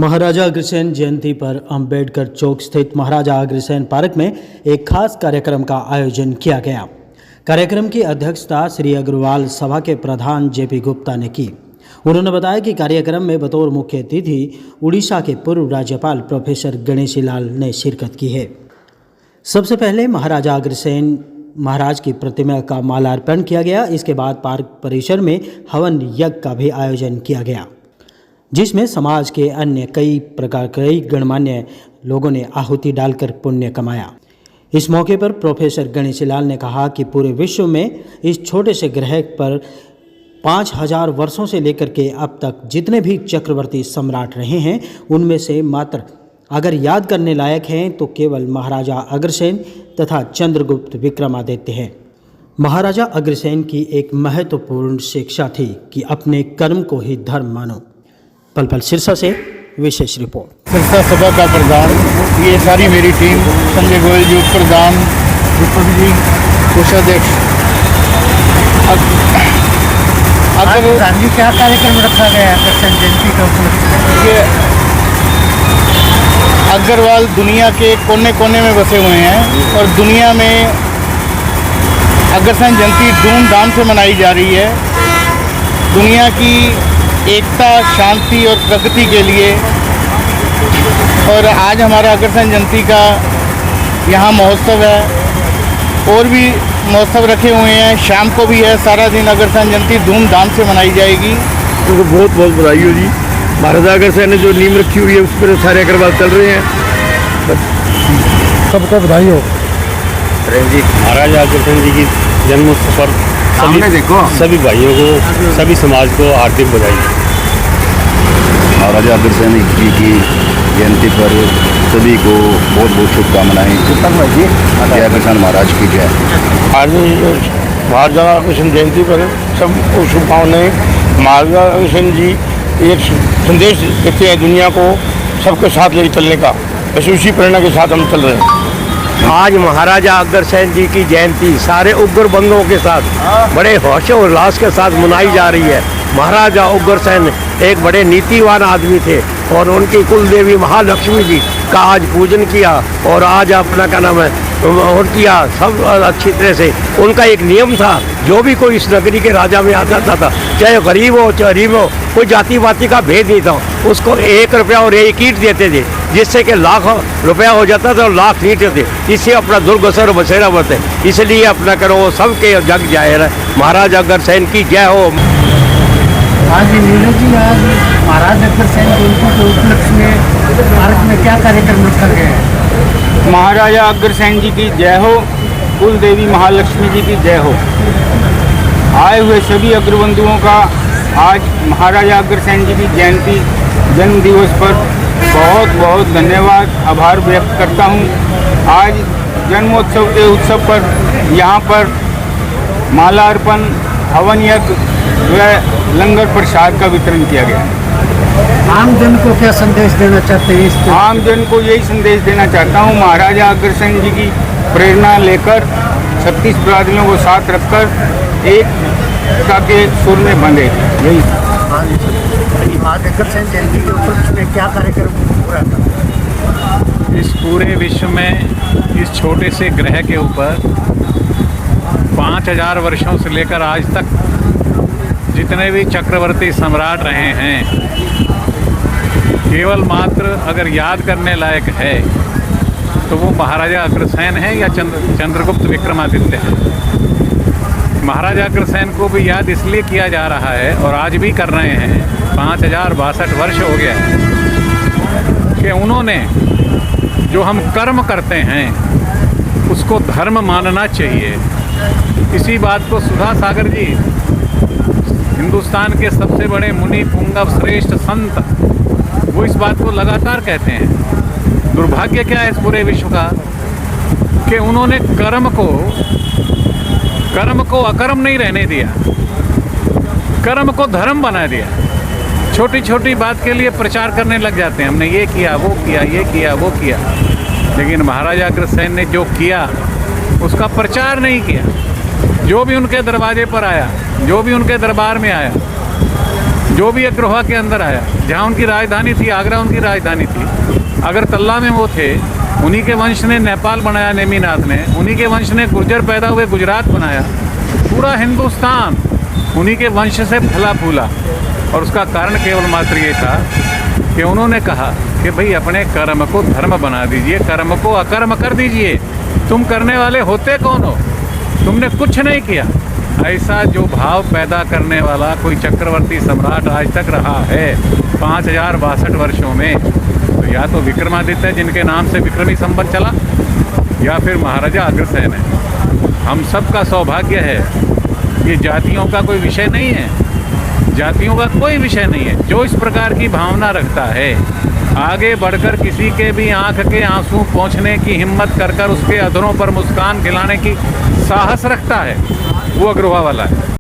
महाराजा अग्रसेन जयंती पर अंबेडकर चौक स्थित महाराजा अग्रसेन पार्क में एक खास कार्यक्रम का आयोजन किया गया। कार्यक्रम की अध्यक्षता श्री अग्रवाल सभा के प्रधान जेपी गुप्ता ने की। उन्होंने बताया कि कार्यक्रम में बतौर मुख्य अतिथि उड़ीसा के पूर्व राज्यपाल प्रोफेसर गणेशी लाल ने शिरकत की है। सबसे पहले महाराजा अग्रसेन महाराज की प्रतिमा का माल्यार्पण किया गया। इसके बाद पार्क परिसर में हवन यज्ञ का भी आयोजन किया गया, जिसमें समाज के अन्य कई गणमान्य लोगों ने आहुति डालकर पुण्य कमाया। इस मौके पर प्रोफेसर गणेशी लाल ने कहा कि पूरे विश्व में इस छोटे से ग्रह पर 5000 वर्षों से लेकर के अब तक जितने भी चक्रवर्ती सम्राट रहे हैं, उनमें से मात्र अगर याद करने लायक हैं तो केवल महाराजा अग्रसेन तथा चंद्रगुप्त विक्रमादित्य हैं। महाराजा अग्रसेन की एक महत्वपूर्ण शिक्षा थी कि अपने कर्म को ही धर्म मानो। पल पल सिरसा से विशेष रिपोर्ट। सिरसा सभा का प्रधान, ये सारी मेरी टीम, संजय गोयल जी उप प्रधान, दीपक जी कोषाध्यक्ष। अगर क्या कार्यक्रम रखा गया है अग्रसेन जयंती का उपलक्ष्य? ये अग्रवाल दुनिया के कोने कोने में बसे हुए हैं और दुनिया में अग्रसेन जयंती धूमधाम से मनाई जा रही है। दुनिया की एकता, शांति और प्रगति के लिए। और आज हमारा अग्रसेन जयंती का यहाँ महोत्सव है और भी महोत्सव रखे हुए हैं। शाम को भी है, सारा दिन अग्रसेन जयंती धूमधाम से मनाई जाएगी। तो बहुत बहुत बधाई हो जी। महाराजा अग्रसेन ने जो नींव रखी हुई है उस पर सारे अग्रवाल चल रहे हैं। सबको बधाई हो। जी महाराजा अग्रसेन जी की जन्मोत्सव पर सभी भाइयों को, सभी समाज को हार्दिक बधाई। महाराजा अग्रसेन जी की जयंती पर सभी को बहुत बहुत शुभकामनाएं। जय अग्रसेन महाराज की जय। आज महाराजा अग्रसेन जयंती पर सबको शुभकामनाएं। महाराजा अग्रसेन जी एक संदेश देते हैं दुनिया को, सबके साथ लेकर चलने का। बस उसी प्रेरणा के साथ हम चल रहे हैं। आज महाराजा अग्रसेन जी की जयंती सारे उग्र बंधुओं के साथ बड़े हर्षोल्लास के साथ मनाई जा रही है। महाराजा अग्रसेन एक बड़े नीतिवान आदमी थे और उनकी कुल देवी महालक्ष्मी जी का आज पूजन किया और आज अपना क्या नाम है और किया सब अच्छी तरह से। उनका एक नियम था, जो भी कोई इस नगरी के राजा में आता था, चाहे गरीब हो चाहे अमीर हो, कोई जाति वाति का भेद नहीं था, उसको 1 रुपया और 1 ईंट देते थे, जिससे कि लाख रुपया हो जाता था और लाख ईंट थे। इससे अपना दुर्गसर बसेरा बरते, इसलिए अपना करो सबके जग जाहिर है। महाराजा अग्रसेन की जय हो। आज नीरज जी, आज महाराजा अग्रसेन जयंती के उपलक्ष्य में पार्क में क्या कार्यक्रम रखा गया है? महाराजा अग्रसेन जी की जय हो, कुल देवी महालक्ष्मी जी की जय हो। आए हुए सभी अग्रबंधुओं का आज महाराजा अग्रसेन जी की जयंती जन्म दिवस पर बहुत बहुत धन्यवाद, आभार व्यक्त करता हूँ। आज जन्मोत्सव के उत्सव पर यहाँ पर माल्यार्पण, हवन यज्ञ व लंगर प्रसाद का वितरण किया गया है। आम जन को क्या संदेश देना चाहते हैं इस? आम जन को यही संदेश देना चाहता हूँ, महाराजा अग्रसेन जी की प्रेरणा लेकर 36 बिरादरियों को साथ रखकर एकता के सुर में बंधे। यही महाराजा अग्रसेन जयंती के उपलक्ष्य में क्या कार्यक्रम पूरा था? इस पूरे विश्व में इस छोटे से ग्रह के ऊपर 5000 वर्षों से लेकर आज तक जितने भी चक्रवर्ती सम्राट रहे हैं, केवल मात्र अगर याद करने लायक है तो वो महाराजा अग्रसेन है या चंद्रगुप्त विक्रमादित्य है। महाराजा अग्रसेन को भी याद इसलिए किया जा रहा है और आज भी कर रहे हैं, 5062 वर्ष हो गया है कि उन्होंने जो हम कर्म करते हैं उसको धर्म मानना चाहिए। इसी बात को सुधा सागर जी, हिंदुस्तान के सबसे बड़े मुनि पुंगव श्रेष्ठ संत, वो इस बात को लगातार कहते हैं। दुर्भाग्य क्या है इस पूरे विश्व का कि उन्होंने कर्म को अकर्म नहीं रहने दिया, कर्म को धर्म बना दिया। छोटी छोटी बात के लिए प्रचार करने लग जाते हैं, हमने ये किया, वो किया, ये किया, वो किया। लेकिन महाराजा अग्रसेन ने जो किया उसका प्रचार नहीं किया। जो भी उनके दरवाजे पर आया, जो भी उनके दरबार में आया, जो भी अग्रवाल के अंदर आया, जहाँ उनकी राजधानी थी, आगरा उनकी राजधानी थी, अगरतला में वो थे, उन्हीं के वंश ने नेपाल बनाया, नेमीनाथ ने, उन्हीं के वंश ने गुर्जर पैदा हुए गुजरात बनाया, पूरा हिंदुस्तान उन्हीं के वंश से फला फूला। और उसका कारण केवल मात्र ये था कि उन्होंने कहा कि भाई अपने कर्म को धर्म बना दीजिए, कर्म को अकर्म कर दीजिए। तुम करने वाले होते कौन हो? तुमने कुछ नहीं किया। ऐसा जो भाव पैदा करने वाला कोई चक्रवर्ती सम्राट आज तक रहा है 5062 वर्षों में, तो या तो विक्रमादित्य जिनके नाम से विक्रमी संवत चला, या फिर महाराजा अग्रसेन है। हम सब का सौभाग्य है। ये जातियों का कोई विषय नहीं है, जातियों का कोई विषय नहीं है। जो इस प्रकार की भावना रखता है, आगे बढ़कर किसी के भी आंख के आंसू पोंछने की हिम्मत कर कर उसके अधरों पर मुस्कान खिलाने की साहस रखता है, वो अग्रवाल वाला है।